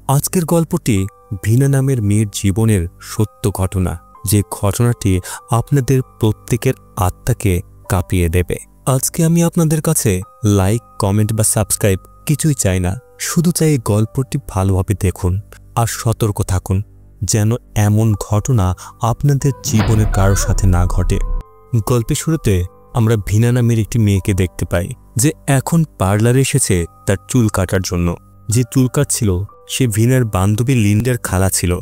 আজকের গল্পটি ভিনা নামের মেয়ের জীবনের সত্য ঘটনা, যে ঘটনাটি আপনাদের প্রত্যেকের আত্মাকে কাঁপিয়ে দেবে। আজকে আমি আপনাদের কাছে লাইক, কমেন্ট বা সাবস্ক্রাইব কিছুই চাই না, শুধু চাই এই গল্পটি ভালোভাবে দেখুন আর সতর্ক থাকুন যেন এমন ঘটনা আপনাদের জীবনের কারোর সাথে না ঘটে। গল্পের শুরুতে আমরা ভিনা নামের একটি মেয়েকে দেখতে পাই, যে এখন পার্লারে এসেছে তার চুল কাটার জন্য। যে চুল কাটছিল সে ভিনার বান্ধবী লিন্ডার খালা ছিল।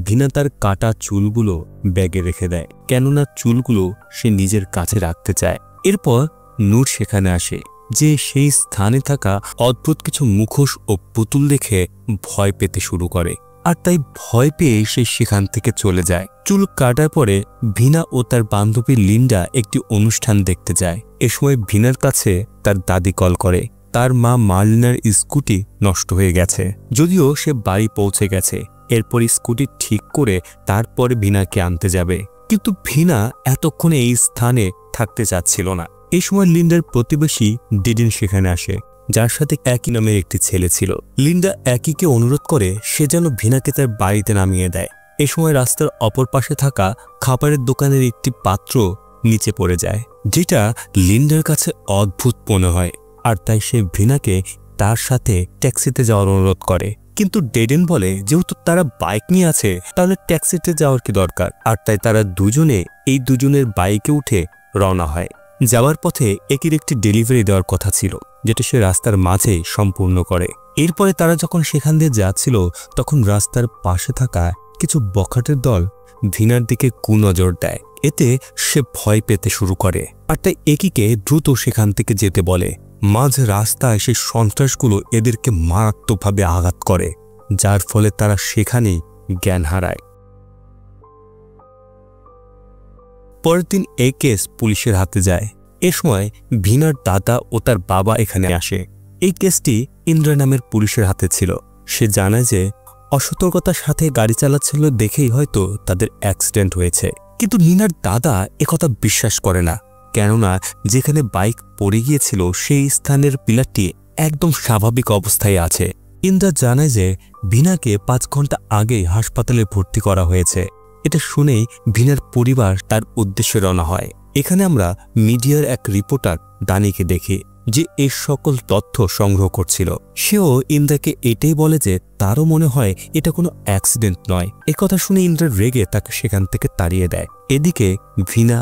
ভিনা তার কাটা চুলগুলো ব্যাগে রেখে দেয়, কেননা চুলগুলো সে নিজের কাছে রাখতে চায়। এরপর নূর সেখানে আসে, যে সেই স্থানে থাকা অদ্ভুত কিছু মুখোশ ও পুতুল দেখে ভয় পেতে শুরু করে, আর তাই ভয় পেয়ে সে সেখান থেকে চলে যায়। চুল কাটার পরে ভিনা ও তার বান্ধবী লিন্ডা একটি অনুষ্ঠান দেখতে যায়। এ সময় ভিনার কাছে তার দাদি কল করে, তার মা মার্লিনার স্কুটি নষ্ট হয়ে গেছে, যদিও সে বাড়ি পৌঁছে গেছে। এরপর স্কুটি ঠিক করে তারপরে ভিনাকে আনতে যাবে, কিন্তু ভিনা এতক্ষণে এই স্থানে থাকতে চাচ্ছিল না। এই সময় লিন্ডার প্রতিবেশী ডিডিন সেখানে আসে, যার সাথে একই নামের একটি ছেলে ছিল। লিন্ডা একইকে অনুরোধ করে সে যেন ভিনাকে তার বাড়িতে নামিয়ে দেয়। এ সময় রাস্তার অপর পাশে থাকা খাবারের দোকানের একটি পাত্র নিচে পড়ে যায়, যেটা লিন্ডার কাছে অদ্ভুত মনে হয়, আর তাই সে ভিনাকে তার সাথে ট্যাক্সিতে যাওয়ার অনুরোধ করে। কিন্তু ডেডেন বলে, যেহেতু তারা বাইক নিয়ে আছে তাহলে ট্যাক্সিতে যাওয়ার কি দরকার, আর তাই তারা দুজনে এই দুজনের বাইকে উঠে রওনা হয়। যাওয়ার পথে একের একটি ডেলিভারি দেওয়ার কথা ছিল, যেটা সে রাস্তার মাঝেই সম্পূর্ণ করে। এরপরে তারা যখন সেখান দিয়ে যাচ্ছিল তখন রাস্তার পাশে থাকা কিছু বখাটের দল ভিনার দিকে কুনজর দেয়। এতে সে ভয় পেতে শুরু করে, আর তাই একিকে দ্রুত সেখান থেকে যেতে বলে। মাঝ রাস্তায় সেই সন্ত্রাসগুলো এদেরকে মারাত্মকভাবে আঘাত করে, যার ফলে তারা সেখানেই জ্ঞান হারায়। পরের দিন এই কেস পুলিশের হাতে যায়। এ সময় ভিনার দাদা ও তার বাবা এখানে আসে। এই কেসটি ইন্দ্রা নামের পুলিশের হাতে ছিল। সে জানায় যে অসতর্কতার সাথে গাড়ি চালাচ্ছিল দেখেই হয়তো তাদের অ্যাক্সিডেন্ট হয়েছে, কিন্তু নিনার দাদা একথা বিশ্বাস করে না, কেননা যেখানে বাইক পড়ে গিয়েছিল সেই স্থানের পিলারটি একদম স্বাভাবিক অবস্থায় আছে। ইন্দ্রা জানায় যে ভিনাকে 5 ঘন্টা আগেই হাসপাতালে ভর্তি করা হয়েছে। এটা শুনেই ভিনার পরিবার তার উদ্দেশ্যে রওনা হয়। এখানে আমরা মিডিয়ার এক রিপোর্টার দানিকে দেখি, যে এই সকল তথ্য সংগ্রহ করছিল। সেও ইন্দ্রাকে এটাই বলে যে তারও মনে হয় এটা কোনো অ্যাক্সিডেন্ট নয়। একথা শুনে ইন্দ্রা রেগে তাকে সেখান থেকে তাড়িয়ে দেয়। এদিকে ভিনা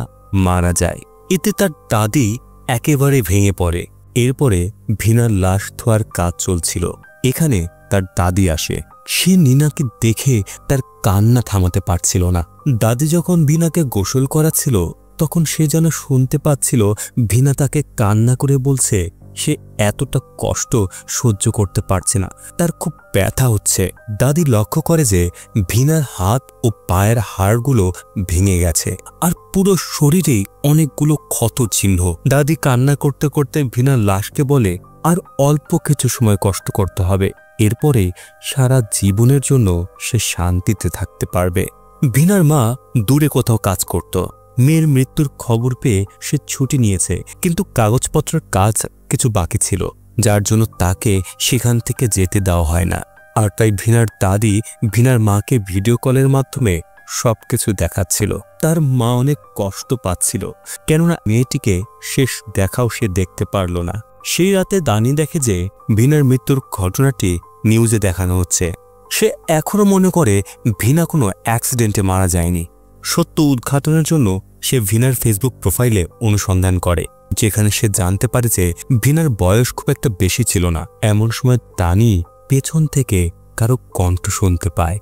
মারা যায়। এতে তার দাদি একেবারে ভেঙে পড়ে। এরপরে ভিনার লাশ ধোয়ার কাজ চলছিল। এখানে তার দাদি আসে। সে নিনাকে দেখে তার কান্না থামাতে পারছিল না। দাদি যখন ভিনাকে গোসল করাচ্ছিল তখন সে যেন শুনতে পাচ্ছিল ভিনা তাকে কান্না করে বলছে সে এতটা কষ্ট সহ্য করতে পারছে না, তার খুব ব্যথা হচ্ছে। দাদি লক্ষ্য করে যে ভিনার হাত ও পায়ের হাড়গুলো ভেঙে গেছে, আর পুরো শরীরেই অনেকগুলো ক্ষত চিহ্ন। দাদি কান্না করতে করতে ভিনার লাশকে বলে আর অল্প কিছু সময় কষ্ট করতে হবে, এরপরে সারা জীবনের জন্য সে শান্তিতে থাকতে পারবে। ভিনার মা দূরে কোথাও কাজ করত। মেয়ের মৃত্যুর খবর পেয়ে সে ছুটি নিয়েছে, কিন্তু কাগজপত্রের কাজ কিছু বাকি ছিল, যার জন্য তাকে সেখান থেকে যেতে দেওয়া হয় না। আর তাই ভিনার দাদি ভিনার মাকে ভিডিও কলের মাধ্যমে সবকিছু দেখাচ্ছিল। তার মা অনেক কষ্ট পাচ্ছিল, কেননা মেয়েটিকে শেষ দেখাও সে দেখতে পারল না। সেই রাতে দানি দেখে যে ভিনার মৃত্যুর ঘটনাটি নিউজে দেখানো হচ্ছে। সে এখনো মনে করে ভিনা কোনো অ্যাক্সিডেন্টে মারা যায়নি। সত্য উদ্ঘাটনের জন্য সে ভিনার ফেসবুক প্রোফাইলে অনুসন্ধান করে, যেখানে সে জানতে পারে যে ভিনার বয়স খুব একটা বেশি ছিল না। এমন সময় দানি পেছন থেকে কারো কণ্ঠ শুনতে পায়,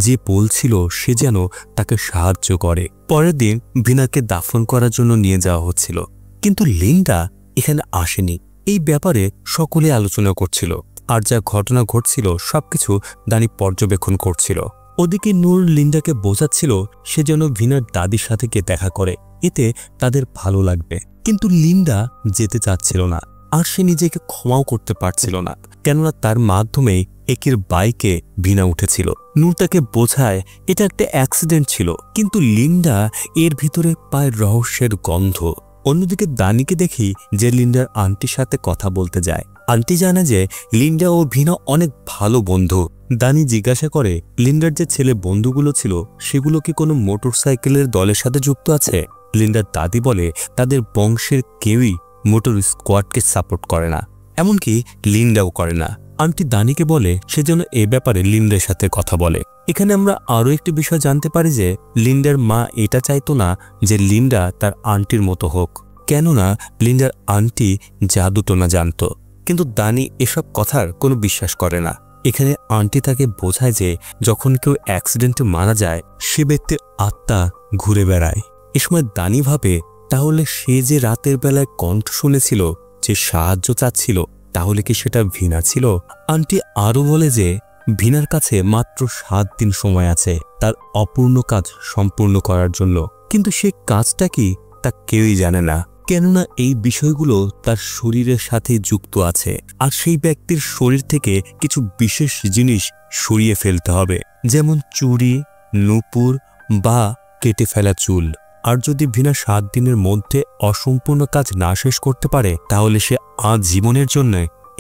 যে বলছিল সে যেন তাকে সাহায্য করে। পরের দিন ভিনাকে দাফন করার জন্য নিয়ে যাওয়া হচ্ছিল, কিন্তু লিন্ডা এখানে আসেনি। এই ব্যাপারে সকলে আলোচনা করছিল, আর যা ঘটনা ঘটছিল সবকিছু দানি পর্যবেক্ষণ করছিল। ওদিকে নূর লিন্ডাকে বোঝাচ্ছিল সে যেন ভিনার দাদির সাথে গিয়ে দেখা করে, এতে তাদের ভালো লাগবে। কিন্তু লিন্ডা যেতে চাচ্ছিল না, আর সে নিজেকে ক্ষমাও করতে পারছিল না, কেননা তার মাধ্যমেই একের বাইকে ভিনা উঠেছিল। নূর তাকে বোঝায় এটা একটা অ্যাক্সিডেন্ট ছিল, কিন্তু লিন্ডা এর ভিতরে পায় রহস্যের গন্ধ। অন্যদিকে দানিকে দেখি যে লিন্ডার আন্টির সাথে কথা বলতে যায়, আন্টি জানে যে লিন্ডা ও ভিনা অনেক ভালো বন্ধু। দানি জিজ্ঞাসা করে লিন্ডার যে ছেলে বন্ধুগুলো ছিল সেগুলো কি কোনো মোটরসাইকেলের দলের সাথে যুক্ত আছে। লিন্ডার দাদি বলে তাদের বংশের কেউই মোটর স্কোয়াডকে সাপোর্ট করে না, এমনকি লিন্ডাও করে না। আন্টি দানিকে বলে সে যেন এ ব্যাপারে লিন্ডার সাথে কথা বলে। এখানে আমরা আরও একটি বিষয় জানতে পারি যে লিন্ডার মা এটা চাইতো না যে লিন্ডা তার আন্টির মতো হোক, কেননা লিন্ডার আন্টি জাদুটোনা জানত। কিন্তু দানি এসব কথার কোনো বিশ্বাস করে না। এখানে আন্টি তাকে বোঝায় যে যখন কেউ অ্যাক্সিডেন্টে মারা যায় সে ব্যক্তির আত্মা ঘুরে বেড়ায়। এ সময় দানি ভাবে তাহলে সে যে রাতের বেলায় কণ্ঠ শুনেছিল, যে সাহায্য চাচ্ছিল, তাহলে কি সেটা ভিনা ছিল? আন্টি আরও বলে যে ভিনার কাছে মাত্র 7 দিন সময় আছে তার অপূর্ণ কাজ সম্পূর্ণ করার জন্য, কিন্তু সে কাজটা কি তা কেউই জানে না, কেননা এই বিষয়গুলো তার শরীরের সাথে যুক্ত আছে। আর সেই ব্যক্তির শরীর থেকে কিছু বিশেষ জিনিস সরিয়ে ফেলতে হবে, যেমন চুড়ি, নূপুর বা কেটে ফেলা চুল। আর যদি ভিনা 7 দিনের মধ্যে অসম্পূর্ণ কাজ না শেষ করতে পারে তাহলে সে আজীবনের জন্য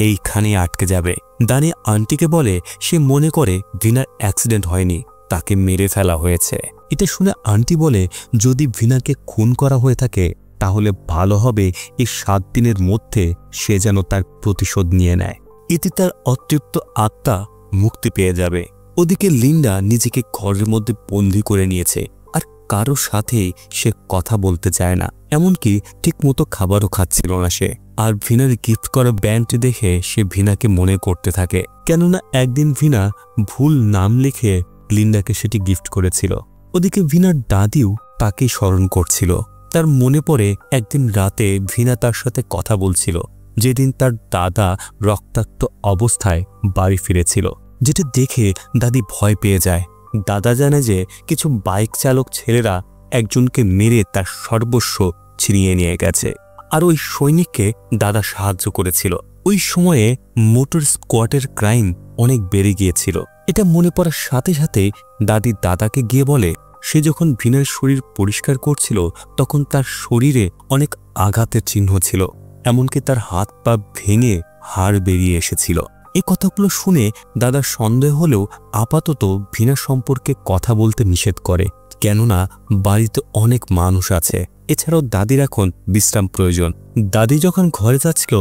এইখানে আটকে যাবে। দানি আন্টিকে বলে সে মনে করে ভিনার অ্যাক্সিডেন্ট হয়নি, তাকে মেরে ফেলা হয়েছে। এটা শুনে আন্টি বলে যদি ভিনাকে খুন করা হয়ে থাকে তাহলে ভালো হবে এই 7 দিনের মধ্যে সে যেন তার প্রতিশোধ নিয়ে নেয়, এতে তার অতৃপ্ত আত্মা মুক্তি পেয়ে যাবে। ওদিকে লিন্ডা নিজেকে ঘরের মধ্যে বন্দী করে নিয়েছে, আর কারো সাথে সে কথা বলতে চায় না, এমনকি ঠিকমতো খাবারও খাচ্ছিল না সে। আর ভিনার গিফট করা ব্যান্ডটি দেখে সে ভিনাকে মনে করতে থাকে, কেননা একদিন ভিনা ভুল নাম লিখে লিন্ডাকে সেটি গিফট করেছিল। ওদিকে ভিনার দাদিও তাকেই স্মরণ করছিল। তার মনে পড়ে একদিন রাতে ভিনা তার সাথে কথা বলছিল, যেদিন তার দাদা রক্তাক্ত অবস্থায় বাড়ি ফিরেছিল, যেটা দেখে দাদি ভয় পেয়ে যায়। দাদা জানে যে কিছু বাইক চালক ছেলেরা একজনকে মেরে তার সর্বস্ব ছিনিয়ে নিয়ে গেছে, আর ওই সৈনিককে দাদা সাহায্য করেছিল। ওই সময়ে মোটর স্কোয়াডের ক্রাইম অনেক বেড়ে গিয়েছিল। এটা মনে পড়ার সাথে সাথে দাদি দাদাকে গিয়ে বলে সে যখন ভিনার শরীর পরিষ্কার করছিল তখন তার শরীরে অনেক আঘাতের চিহ্ন ছিল, এমনকি তার হাত পা ভেঙে হাড় বেরিয়ে এসেছিল। এই কথাগুলো শুনে দাদার সন্দেহ হলেও আপাতত ভিনা সম্পর্কে কথা বলতে নিষেধ করে, কেননা বাড়িতে অনেক মানুষ আছে। এছাড়াও দাদির এখন বিশ্রাম প্রয়োজন। দাদি যখন ঘরে যাচ্ছিল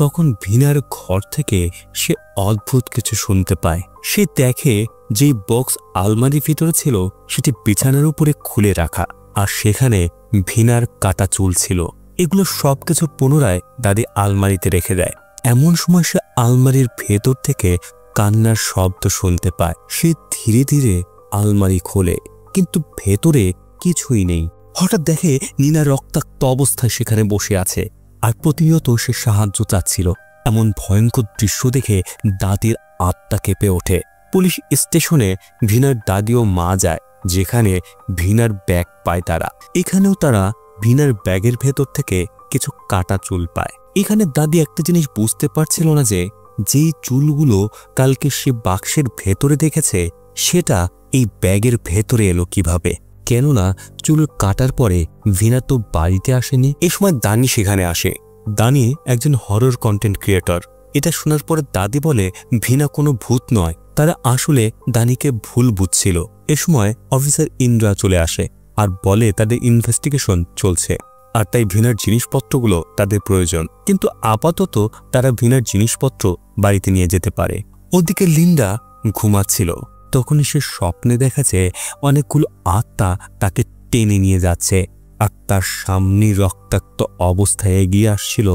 তখন ভিনার ঘর থেকে সে অদ্ভুত কিছু শুনতে পায়। সে দেখে যেই বক্স আলমারির ভিতরে ছিল সেটি বিছানার উপরে খুলে রাখা, আর সেখানে ভিনার কাটা চুল ছিল। এগুলো সবকিছু পুনরায় দাদি আলমারিতে রেখে দেয়। এমন সময় সে আলমারির ভেতর থেকে কান্নার শব্দ শুনতে পায়। সে ধীরে ধীরে আলমারি খোলে, কিন্তু ভেতরে কিছুই নেই। হঠাৎ দেখে নিনা রক্তাক্ত অবস্থায় সেখানে বসে আছে, আর প্রতিনিয়ত সে সাহায্য চাচ্ছিল। এমন ভয়ঙ্কর দৃশ্য দেখে দাদির আত্মা কেঁপে ওঠে। পুলিশ স্টেশনে ভিনার দাদি ও মা যায়, যেখানে ভিনার ব্যাগ পায় তারা। এখানেও তারা ভিনার ব্যাগের ভেতর থেকে কিছু কাটা চুল পায়। এখানে দাদি একটা জিনিস বুঝতে পারছিল না যে যেই চুলগুলো কালকে সে বাক্সের ভেতরে দেখেছে সেটা এই ব্যাগের ভেতরে এলো কিভাবে, কেননা চুল কাটার পরে ভিনা তো বাড়িতে আসেনি। এ সময় দানি সেখানে আসে। দানি একজন হরর কন্টেন্ট ক্রিয়েটর। এটা শোনার পরে দাদি বলে ভিনা কোনো ভূত নয়, তারা আসলে দানিকে ভুল বুঝছিল। এ সময় অফিসার ইন্দ্রা চলে আসে আর বলে তাদের ইনভেস্টিগেশন চলছে, আর তাই ভিনার জিনিসপত্রগুলো তাদের প্রয়োজন, কিন্তু আপাতত তারা ভিনার জিনিসপত্র বাড়িতে নিয়ে যেতে পারে। ওদিকে লিন্ডা ঘুমাচ্ছিল, তখনই সে স্বপ্নে দেখেছে অনেকগুলো আত্মা তাকে টেনে নিয়ে যাচ্ছে, আর তার সামনে রক্তাক্ত অবস্থায় এগিয়ে আসছিল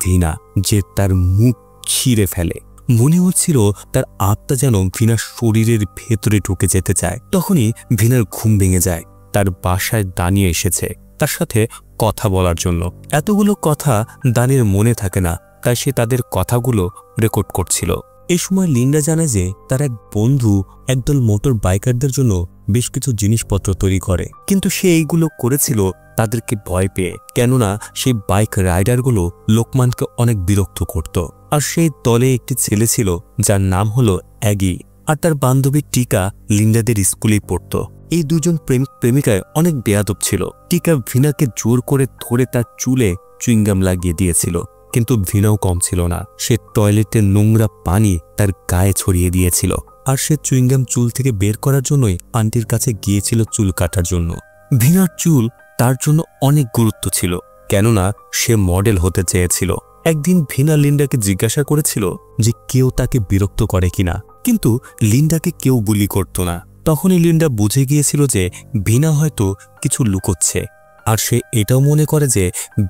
ভিনা, যে তার মুখ ছিঁড়ে ফেলে। মনে হচ্ছিল তার আত্মা যেন ভিনার শরীরের ভেতরে ঢুকে যেতে চায়। তখনই ভিনার ঘুম ভেঙে যায়। তার বাসায় দানিয়ে এসেছে তার সাথে কথা বলার জন্য। এতগুলো কথা দানির মনে থাকে না, তাই সে তাদের কথাগুলো রেকর্ড করছিল। এই সময় লিন্ডা জানে যে তার এক বন্ধু একদল মোটর বাইকারদের জন্য বেশ কিছু জিনিসপত্র তৈরি করে, কিন্তু সে এইগুলো করেছিল তাদেরকে ভয় পেয়ে, কেননা সেই বাইক রাইডারগুলো লোকমানকে অনেক বিরক্ত করত। আর সেই দলে একটি ছেলে ছিল যার নাম হলো অ্যাগি, আর তার বান্ধবী টিকা লিন্ডাদের স্কুলেই পড়ত। এই দুজন প্রেমিক প্রেমিকায় অনেক বেয়াদব ছিল। টিকা ভিনাকে জোর করে ধরে তার চুলে চুইংগাম লাগিয়ে দিয়েছিল, কিন্তু ভিনাও কম ছিল না। সে টয়লেটের নোংরা পানি তার গায়ে ছড়িয়ে দিয়েছিল, আর সে চুইংগাম চুল থেকে বের করার জন্যই আন্টির কাছে গিয়েছিল চুল কাটার জন্য। ভিনার চুল তার জন্য অনেক গুরুত্ব ছিল, কেননা সে মডেল হতে চেয়েছিল। একদিন ভিনা লিন্ডাকে জিজ্ঞাসা করেছিল যে কেউ তাকে বিরক্ত করে কিনা, কিন্তু লিন্ডাকে কেউ বুলি করত না। তখনই লিন্ডা বুঝে গিয়েছিল যে ভিনা হয়তো কিছু লুকোচ্ছে, আর সে এটাও মনে করে যে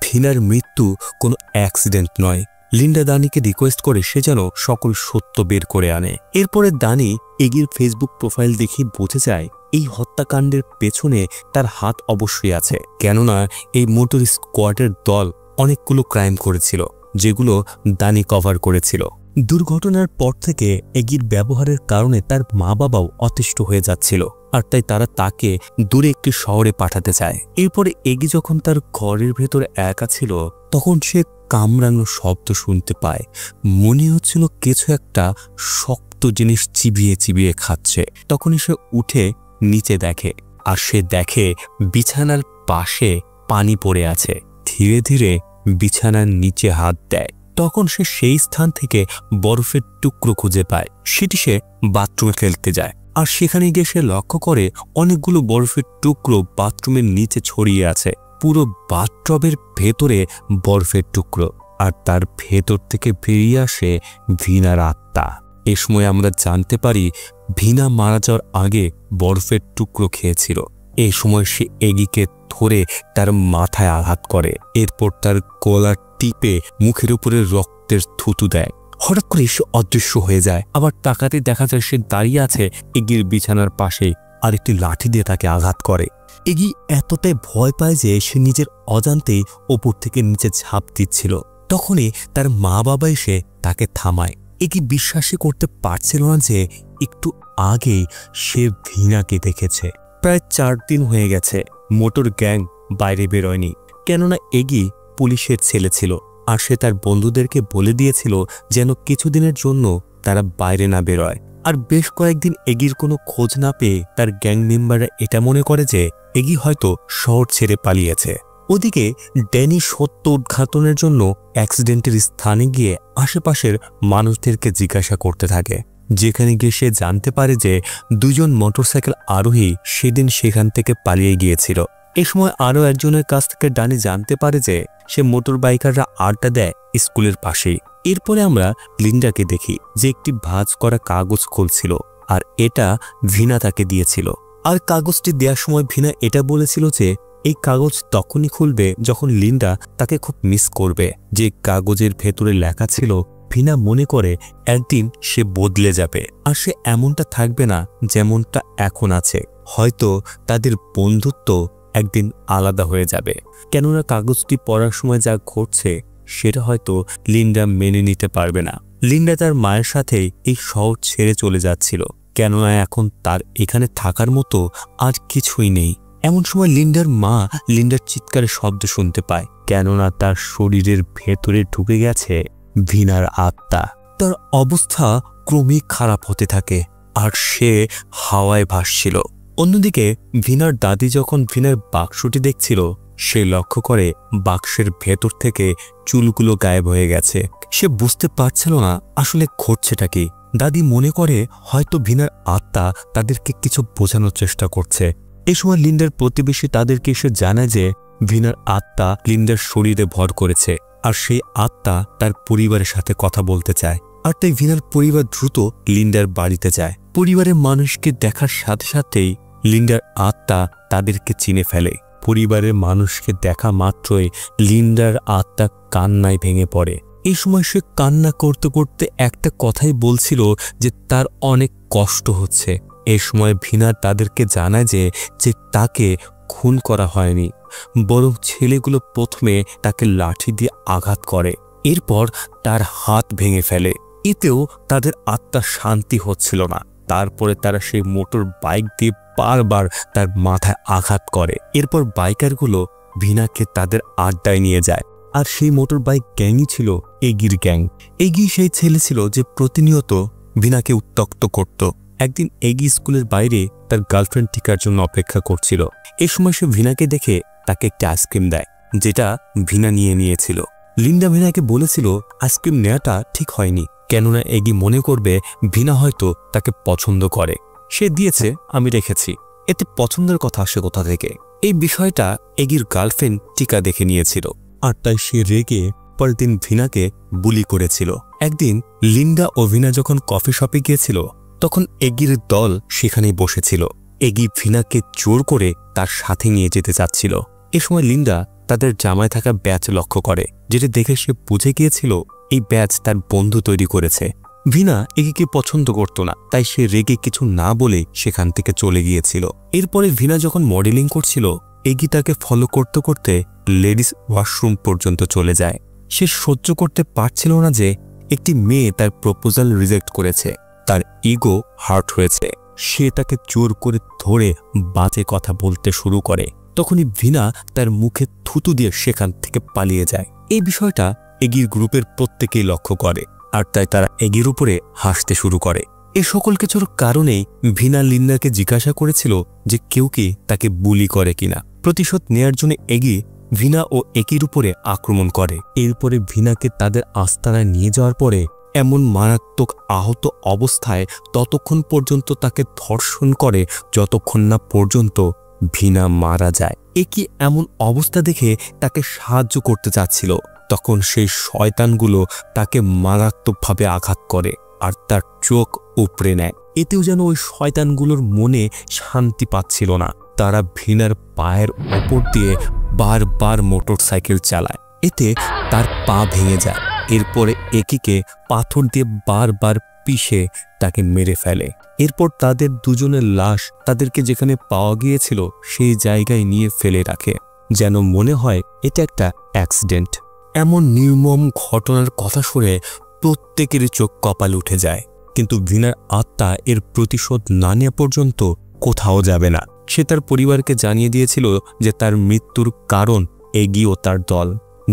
ভিনার মৃত্যু কোনো অ্যাক্সিডেন্ট নয়। লিন্ডা দানিকে রিকোয়েস্ট করে সে যেন সকল সত্য বের করে আনে। এরপরে দানি এগির ফেসবুক প্রোফাইল দেখে বুঝে যায় এই হত্যাকাণ্ডের পেছনে তার হাত অবশ্যই আছে, কেননা এই মোটর স্কোয়াডের দল অনেকগুলো ক্রাইম করেছিল যেগুলো দানি কভার করেছিল। দুর্ঘটনার পর থেকে এগির ব্যবহারের কারণে তার মা বাবাও অতিষ্ঠ হয়ে যাচ্ছিল, আর তাই তারা তাকে দূরে একটি শহরে পাঠাতে চায়। এরপরে এগি যখন তার ঘরের ভেতরে একা ছিল তখন সে কামড়ানো শব্দ শুনতে পায়। মনে হচ্ছিল কিছু একটা শক্ত জিনিস চিবিয়ে চিবিয়ে খাচ্ছে। তখনই সে উঠে নিচে দেখে, আর সে দেখে বিছানার পাশে পানি পড়ে আছে। ধীরে ধীরে বিছানার নিচে হাত দেয়, তখন সে সেই স্থান থেকে বরফের টুকরো খুঁজে পায়। সেটি সে বাথরুমে ফেলতে যায়, আর সেখানে গিয়ে সে লক্ষ্য করে অনেকগুলো বরফের টুকরো বাথরুমের নিচে ছড়িয়ে আছে। পুরো বাথটবের ভেতরে বরফের টুকরো, আর তার ভেতর থেকে বেরিয়ে আসে ভিনার আত্মা। এ সময় আমরা জানতে পারি ভিনা মারা যাওয়ার আগে বরফের টুকরো খেয়েছিল। এই সময় সে এগিকে ধরে তার মাথায় আঘাত করে, এরপর তার গলা টিপে মুখের উপরে রক্তের থুতু দেয়। হঠাৎ করে সে অদৃশ্য হয়ে যায়। আবার তাকাতে দেখা যায় সে দাঁড়িয়ে আছে এগির বিছানার পাশে, আর একটি লাঠি দিয়ে তাকে আঘাত করে। এগি এতটাই ভয় পায় যে সে নিজের অজান্তেই ওপর থেকে নিচে ঝাঁপ দিচ্ছিল। তখনই তার মা বাবা এসে তাকে থামায়। এগি বিশ্বাসই করতে পারছিল না যে একটু আগেই সে ভিনাকে দেখেছে। প্রায় 4 দিন হয়ে গেছে মোটর গ্যাং বাইরে বেরোয়নি, কেননা এগি পুলিশের ছেলে ছিল, আর সে তার বন্ধুদেরকে বলে দিয়েছিল যেন কিছুদিনের জন্য তারা বাইরে না বেরোয়। আর বেশ কয়েকদিন এগির কোনো খোঁজ না পেয়ে তার গ্যাং মেম্বাররা এটা মনে করে যে এগি হয়তো শহর ছেড়ে পালিয়েছে। ওদিকে ড্যানি সত্য উদ্ঘাটনের জন্য অ্যাক্সিডেন্টের স্থানে গিয়ে আশেপাশের মানুষদেরকে জিজ্ঞাসা করতে থাকে, যেখানে গিয়ে সে জানতে পারে যে 2 জন মোটরসাইকেল আরোহী সেদিন সেখান থেকে পালিয়ে গিয়েছিল। এ সময় আরও একজনের কাছ থেকে ড্যানি জানতে পারে যে সে মোটর বাইকাররা আড্ডা দেয় স্কুলের পাশেই। এরপরে আমরা লিন্ডাকে দেখি যে একটি ভাঁজ করা কাগজ খুলছিল, আর এটা ভিনা তাকে দিয়েছিল। আর কাগজটি দেওয়ার সময় ভিনা এটা বলেছিল যে এই কাগজ তখনই খুলবে যখন লিন্ডা তাকে খুব মিস করবে। যে কাগজের ভেতরে লেখা ছিল ভিনা মনে করে একদিন সে বদলে যাবে, আর সে এমনটা থাকবে না যেমনটা এখন আছে। হয়তো তাদের বন্ধুত্ব একদিন আলাদা হয়ে যাবে, কেননা কাগজটি পড়ার সময় যা ঘটছে সেটা হয়তো লিন্ডা মেনে নিতে পারবে না। লিন্ডা তার মায়ের সাথে এই শহর ছেড়ে চলে যাচ্ছিল, কেননা এখন তার এখানে থাকার মতো আর কিছুই নেই। এমন সময় লিন্ডার মা লিন্ডার চিৎকারের শব্দ শুনতে পায়, কেননা তার শরীরের ভেতরে ঢুকে গেছে ভিনার আত্মা। তার অবস্থা ক্রমেই খারাপ হতে থাকে, আর সে হাওয়ায় ভাসছিল। অন্যদিকে ভিনার দাদি যখন ভিনার বাক্সটি দেখছিল সে লক্ষ্য করে বাক্সের ভেতর থেকে চুলগুলো গায়েব হয়ে গেছে। সে বুঝতে পারছিল না আসলে ঘটছেটা কি। দাদি মনে করে হয়তো ভিনার আত্মা তাদেরকে কিছু বোঝানোর চেষ্টা করছে। এ সময় লিন্ডার প্রতিবেশী তাদেরকে এসে জানায় যে ভিনার আত্মা লিন্ডার শরীরে ভর করেছে, আর সেই আত্মা তার পরিবারের সাথে কথা বলতে চায়। আর তাই ভিনার পরিবার দ্রুত লিন্ডার বাড়িতে যায়। পরিবারের মানুষকে দেখার সাথে সাথেই লিন্ডার আত্মা তাদেরকে চিনে ফেলে। পরিবারের মানুষকে দেখা মাত্রই লিন্ডার আত্মা কান্নায় ভেঙে পড়ে। এই সময় সে কান্না করতে করতে একটা কথাই বলছিল যে তার অনেক কষ্ট হচ্ছে। এই সময় ভিনা তাদেরকে জানায় যে তাকে খুন করা হয়নি, বরং ছেলেগুলো প্রথমে তাকে লাঠি দিয়ে আঘাত করে, এরপর তার হাত ভেঙে ফেলে। এতেও তাদের আত্মার শান্তি হচ্ছিল না। তারপরে তারা সেই মোটর বাইক দিয়ে বারবার তার মাথায় আঘাত করে। এরপর বাইকারগুলো ভিনাকে তাদের আড্ডায় নিয়ে যায়, আর সেই মোটর বাইক গ্যাংই ছিল এগির গ্যাং। এগি সেই ছেলে ছিল যে প্রতিনিয়ত ভিনাকে উত্ত্যক্ত করত। একদিন এগি স্কুলের বাইরে তার গার্লফ্রেন্ড টিকার জন্য অপেক্ষা করছিল। এ সময় সে ভিনাকে দেখে তাকে একটি আইসক্রিম দেয়, যেটা ভিনা নিয়েছিল। লিন্ডা ভিনাকে বলেছিল আইসক্রিম নেওয়াটা ঠিক হয়নি, কেননা এগি মনে করবে ভিনা হয়তো তাকে পছন্দ করে। সে দিয়েছে, আমি রেখেছি, এতে পছন্দের কথা আসে কোথা থেকে? এই বিষয়টা এগির গার্লফ্রেন্ড টিকা দেখে নিয়েছিল, আর তাই সে রেগে পরের দিন ভিনাকে বুলি করেছিল। একদিন লিন্ডা ও ভিনা যখন কফি শপে গিয়েছিল তখন এগির দল সেখানেই বসেছিল। এগি ভিনাকে জোর করে তার সাথে নিয়ে যেতে চাচ্ছিল। এ সময় লিন্ডা তাদের জামায় থাকা ব্যাচ লক্ষ্য করে, যেটা দেখে সে বুঝে গিয়েছিল এই ব্যাচ তার বন্ধু তৈরি করেছে। ভিনা এগিকে পছন্দ করত না, তাই সে রেগে কিছু না বলে সেখান থেকে চলে গিয়েছিল। এরপরে ভিনা যখন মডেলিং করছিল এগি তাকে ফলো করতে করতে লেডিস ওয়াশরুম পর্যন্ত চলে যায়। সে সহ্য করতে পারছিল না যে একটি মেয়ে তার প্রপোজাল রিজেক্ট করেছে। তার ইগো হার্ট হয়েছে। সে তাকে জোর করে ধরে বাজে কথা বলতে শুরু করে। তখনই ভিনা তার মুখে থুতু দিয়ে সেখান থেকে পালিয়ে যায়। এই বিষয়টা এগির গ্রুপের প্রত্যেকেই লক্ষ্য করে, আর তাই তারা এগির উপরে হাসতে শুরু করে। এ সকল কিছুর কারণেই ভিনা লিন্ডাকে জিজ্ঞাসা করেছিল যে কেউ কি তাকে বুলি করে কিনা। প্রতিশোধ নেয়ার জন্য এগি ভিনা ও এগির উপরে আক্রমণ করে। এরপরে ভিনাকে তাদের আস্তানায় নিয়ে যাওয়ার পরে এমন মারাত্মক আহত অবস্থায় ততক্ষণ পর্যন্ত তাকে ধর্ষণ করে যতক্ষণ না পর্যন্ত ভিনা মারা যায়। একি এমন অবস্থা দেখে তাকে সাহায্য করতে চাচ্ছিল, তখন সেই শয়তানগুলো তাকে মারাত্মকভাবে আঘাত করে আর তার চোখ উপড়ে নেয়। এতেও যেন ওই শয়তানগুলোর মনে শান্তি পাচ্ছিল না। তারা ভিনার পায়ের ওপর দিয়ে বারবার মোটরসাইকেল চালায়, এতে তার পা ভেঙে যায়। এরপরে একিকে পাথর দিয়ে বারবার পিষে তাকে মেরে ফেলে। এরপর তাদের দুজনের লাশ তাদেরকে যেখানে পাওয়া গিয়েছিল সেই জায়গায় নিয়ে ফেলে রাখে, যেন মনে হয় এটা একটা অ্যাক্সিডেন্ট। এমন নির্মম ঘটনার কথা শুনে প্রত্যেকেরই চোখ কপাল উঠে যায়। কিন্তু ভিনার আত্মা এর প্রতিশোধ না নেওয়া পর্যন্ত কোথাও যাবে না। সে তার পরিবারকে জানিয়ে দিয়েছিল যে তার মৃত্যুর কারণ এগি ও তার দল,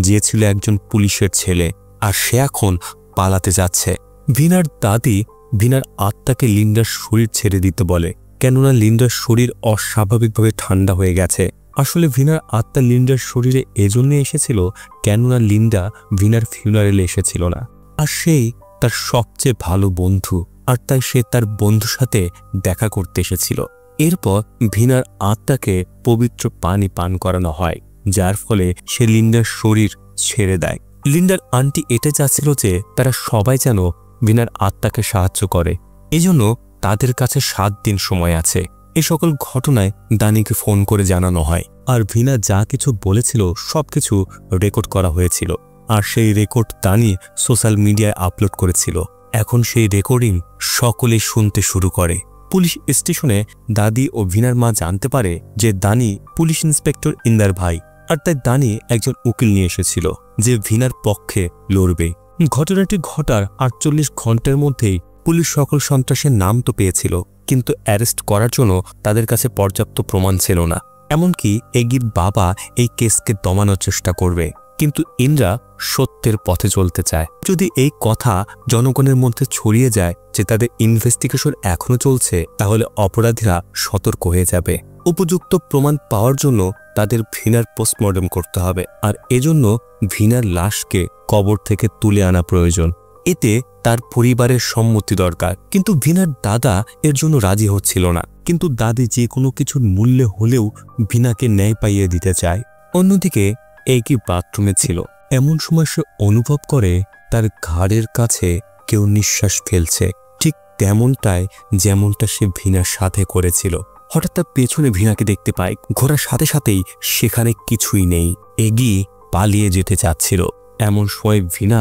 যে ছিল একজন পুলিশের ছেলে, আর সে এখন পালাতে যাচ্ছে। ভিনার দাদি ভিনার আত্মাকে লিন্ডার শরীর ছেড়ে দিতে বলে, কেননা লিন্ডার শরীর অস্বাভাবিকভাবে ঠান্ডা হয়ে গেছে। আসলে ভিনার আত্মা লিন্ডার শরীরে এজন্য এসেছিল কেননা লিন্ডা ভিনার ফিউনারেলে এসেছিল না, আর সেই তার সবচেয়ে ভালো বন্ধু, আর তাই সে তার বন্ধুর সাথে দেখা করতে এসেছিল। এরপর ভিনার আত্মাকে পবিত্র পানি পান করানো হয়, যার ফলে সে লিন্ডার শরীর ছেড়ে দেয়। লিন্ডার আন্টি এটা চাচ্ছিল যে তারা সবাই যেন ভিনার আত্মাকে সাহায্য করে, এজন্য তাদের কাছে 7 দিন সময় আছে। এ সকল ঘটনায় দানিকে ফোন করে জানানো হয়, আর ভিনা যা কিছু বলেছিল সবকিছু রেকর্ড করা হয়েছিল, আর সেই রেকর্ড দানি সোশ্যাল মিডিয়ায় আপলোড করেছিল। এখন সেই রেকর্ডিং সকলে শুনতে শুরু করে। পুলিশ স্টেশনে দাদি ও ভিনার মা জানতে পারে যে দানি পুলিশ ইন্সপেক্টর ইন্দার ভাই, আর তাই দানি একজন উকিল নিয়ে এসেছিল যে ভিনার পক্ষে লড়বে। ঘটনাটি ঘটার 48 ঘন্টার মধ্যেই পুলিশ সকল সন্ত্রাসের নাম তো পেয়েছিল, কিন্তু অ্যারেস্ট করার জন্য তাদের কাছে পর্যাপ্ত প্রমাণ ছিল না। এমনকি এগির বাবা এই কেসকে দমানোর চেষ্টা করবে, কিন্তু ইন্দ্রা সত্যের পথে চলতে চায়। যদি এই কথা জনগণের মধ্যে ছড়িয়ে যায় যে তাদের ইনভেস্টিগেশন এখনো চলছে, তাহলে অপরাধীরা সতর্ক হয়ে যাবে। উপযুক্ত প্রমাণ পাওয়ার জন্য তাদের ভিনার পোস্টমর্টম করতে হবে, আর এজন্য ভিনার লাশকে কবর থেকে তুলে আনা প্রয়োজন। এতে তার পরিবারের সম্মতি দরকার, কিন্তু ভিনার দাদা এর জন্য রাজি হচ্ছিল না। কিন্তু দাদি যে কোনো কিছুর মূল্যে হলেও ভিনাকে ন্যায় পাইয়ে দিতে চায়। অন্যদিকে এগি বাথরুমে ছিল। এমন সময় সে অনুভব করে তার ঘাড়ের কাছে কেউ নিঃশ্বাস ফেলছে, ঠিক তেমনটাই যেমনটা সে ভিনার সাথে করেছিল। হঠাৎ তার পেছনে ভিনাকে দেখতে পায়। ঘোরার সাথে সাথেই সেখানে কিছুই নেই। এগি পালিয়ে যেতে চাচ্ছিল। এমন সময় ভিনা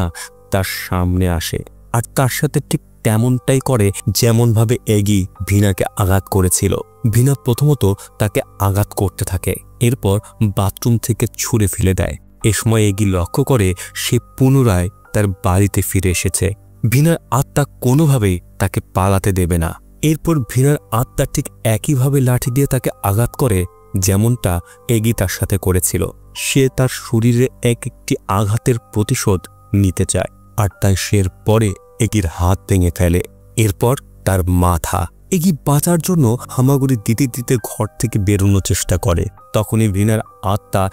তার সামনে আসে, আর তার সাথে ঠিক তেমনটাই করে যেমনভাবে এগি ভিনাকে আঘাত করেছিল। ভিনা প্রথমত তাকে আঘাত করতে থাকে, এরপর বাথরুম থেকে ছুঁড়ে ফেলে দেয়। এ সময় এগি লক্ষ্য করে সে পুনরায় তার বাড়িতে ফিরে এসেছে। ভিনার আত্মা কোনোভাবেই তাকে পালাতে দেবে না। এরপর ভিনার আত্মা ঠিক একইভাবে লাঠি দিয়ে তাকে আঘাত করে যেমনটা এগি তার সাথে করেছিল। সে তার শরীরে একটি আঘাতের প্রতিশোধ নিতে চায়, আর তাই সে পরে এগির হাত ভেঙে ফেলে, এরপর তার মাথা। এগি বাঁচার জন্য হামাগুড়ি দিতে দিতে ঘর থেকে বেরোনোর চেষ্টা করে। তখনই ভিনার আত্মা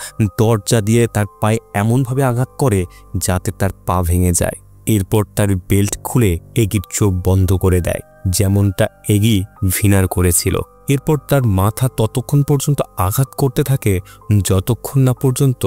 দরজা দিয়ে তার পায়ে এমনভাবে আঘাত করে যাতে তার পা ভেঙে যায়। এরপর তার বেল্ট খুলে এগির চোখ বন্ধ করে দেয়, যেমনটা এগি ভিনার করেছিল। এরপর তার মাথা ততক্ষণ পর্যন্ত আঘাত করতে থাকে যতক্ষণ না পর্যন্ত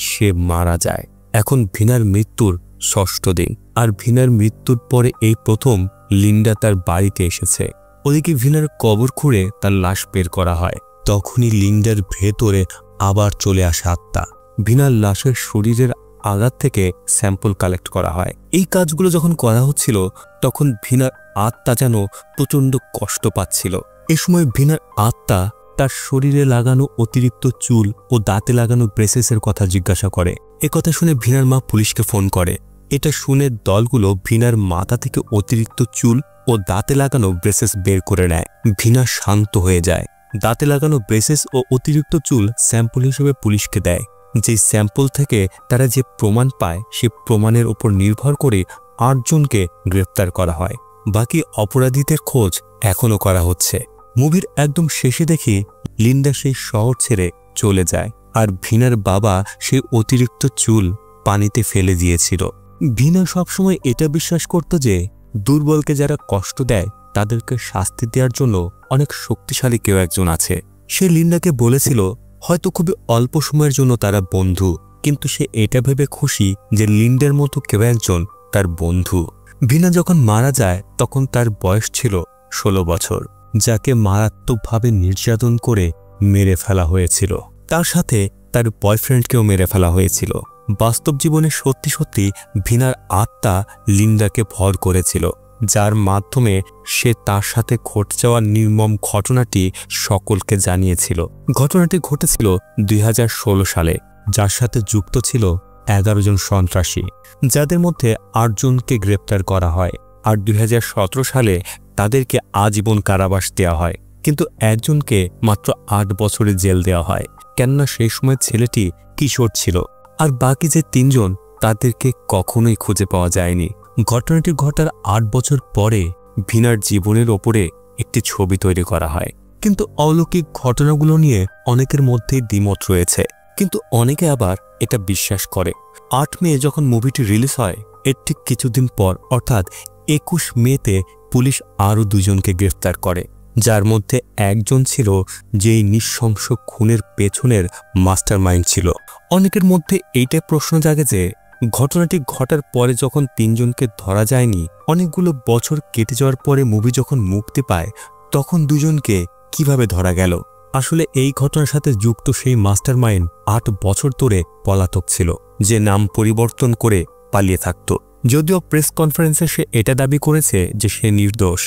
সে মারা যায়। এখন ভিনার মৃত্যুর ৬ষ্ঠ দিন, আর ভিনার মৃত্যুর পরে এই প্রথম লিন্ডা তার বাড়িতে এসেছে। ওদিকে ভিনার কবর খুঁড়ে তার লাশ বের করা হয়। তখনই লিন্ডার ভেতরে আবার চলে আসে আত্মা। ভিনার লাশের শরীরের আঘাত থেকে স্যাম্পল কালেক্ট করা হয়। এই কাজগুলো যখন করা হচ্ছিল তখন ভিনার আত্মা যেন প্রচণ্ড কষ্ট পাচ্ছিল। এ সময় ভিনার আত্মা তার শরীরে লাগানো অতিরিক্ত চুল ও দাঁতে লাগানো ব্রেসেসের কথা জিজ্ঞাসা করে। একথা শুনে ভিনার মা পুলিশকে ফোন করে। এটা শুনে দলগুলো ভিনার মাথা থেকে অতিরিক্ত চুল ও দাঁতে লাগানো ব্রেসেস বের করে নেয়। ভিনা শান্ত হয়ে যায়। দাঁতে লাগানো ব্রেসেস ও অতিরিক্ত চুল স্যাম্পল হিসেবে পুলিশকে দেয়। যে স্যাম্পল থেকে তারা যে প্রমাণ পায় সে প্রমাণের উপর নির্ভর করে ৮ জনকে গ্রেফতার করা হয়। বাকি অপরাধীদের খোঁজ এখনও করা হচ্ছে। মুভির একদম শেষে দেখি লিন্ডা সেই শহর ছেড়ে চলে যায়, আর ভিনার বাবা সেই অতিরিক্ত চুল পানিতে ফেলে দিয়েছিল। ভিনা সবসময় এটা বিশ্বাস করত যে দুর্বলকে যারা কষ্ট দেয় তাদেরকে শাস্তি দেওয়ার জন্য অনেক শক্তিশালী কেউ একজন আছে। সে লিন্ডাকে বলেছিল হয়তো খুবই অল্প সময়ের জন্য তারা বন্ধু, কিন্তু সে এটা ভেবে খুশি যে লিন্ডার মতো কেউ একজন তার বন্ধু। ভিনা যখন মারা যায় তখন তার বয়স ছিল ১৬ বছর, যাকে মারাত্মকভাবে নির্যাতন করে মেরে ফেলা হয়েছিল। তার সাথে তার বয়ফ্রেন্ডকেও মেরে ফেলা হয়েছিল। বাস্তব জীবনে সত্যি সত্যি ভিনার আত্মা লিন্ডাকে ভর করেছিল, যার মাধ্যমে সে তার সাথে ঘটে যাওয়া নির্মম ঘটনাটি সকলকে জানিয়েছিল। ঘটনাটি ঘটেছিল ২০১৬ সালে, যার সাথে যুক্ত ছিল ১১ জন সন্ত্রাসী, যাদের মধ্যে ৮ জনকে গ্রেপ্তার করা হয়। আর ২০১৭ সালে তাদেরকে আজীবন কারাবাস দেওয়া হয়, কিন্তু একজনকে মাত্র ৮ বছরের জেল দেওয়া হয়, কেননা সেই সময় ছেলেটি কিশোর ছিল। আর বাকি যে ৩ জন তাদেরকে কখনোই খুঁজে পাওয়া যায়নি। ঘটনাটি ঘটার ৮ বছর পরে ভিনার জীবনের ওপরে একটি ছবি তৈরি করা হয়। কিন্তু অলৌকিক ঘটনাগুলো নিয়ে অনেকের মধ্যেই দ্বিমত রয়েছে, কিন্তু অনেকে আবার এটা বিশ্বাস করে। ৮ মে যখন মুভিটি রিলিজ হয় এর ঠিক কিছুদিন পর অর্থাৎ ২১ মেতে পুলিশ আরও ২ জনকে গ্রেফতার করে, যার মধ্যে একজন ছিল যেই নৃশংস খুনের পেছনের মাস্টারমাইন্ড ছিল। অনেকের মধ্যে এইটাই প্রশ্ন জাগে যে ঘটনাটি ঘটার পরে যখন ৩ জনকে ধরা যায়নি, অনেকগুলো বছর কেটে যাওয়ার পরে মুভি যখন মুক্তি পায় তখন ২ জনকে কিভাবে ধরা গেল। আসলে এই ঘটনার সাথে যুক্ত সেই মাস্টারমাইন্ড ৮ বছর ধরে পলাতক ছিল, যে নাম পরিবর্তন করে পালিয়ে থাকত। যদিও প্রেস কনফারেন্সে সে এটা দাবি করেছে যে সে নির্দোষ।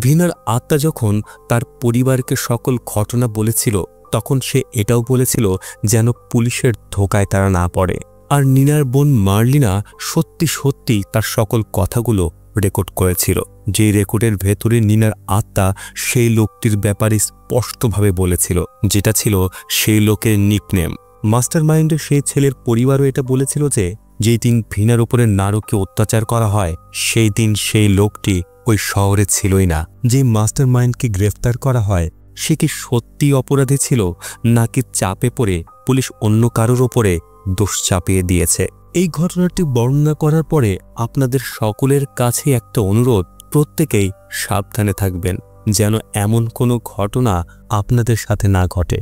ভিনার আত্মা যখন তার পরিবারকে সকল ঘটনা বলেছিল তখন সে এটাও বলেছিল যেন পুলিশের ধোকায় তারা না পড়ে। আর নিনার বোন মার্লিনা সত্যি সত্যি তার সকল কথাগুলো রেকর্ড করেছিল, যে রেকর্ডের ভেতরে নিনার আত্মা সেই লোকটির ব্যাপারে স্পষ্টভাবে বলেছিল, যেটা ছিল সেই লোকের নিকনেম। মাস্টারমাইন্ডের সেই ছেলের পরিবারও এটা বলেছিল যে যেই দিন ভিনার উপরে নারকীয় অত্যাচার করা হয় সেই দিন সেই লোকটি ওই শহরে ছিলই না। যে মাস্টারমাইন্ডকে গ্রেফতার করা হয় সে কি সত্যি অপরাধী ছিল, নাকি চাপে পড়ে পুলিশ অন্য কারোর ওপরে দোষ চাপিয়ে দিয়েছে? এই ঘটনাটি বর্ণনা করার পরে আপনাদের সকলের কাছে একটা অনুরোধ, প্রত্যেকেই সাবধানে থাকবেন যেন এমন কোনো ঘটনা আপনাদের সাথে না ঘটে।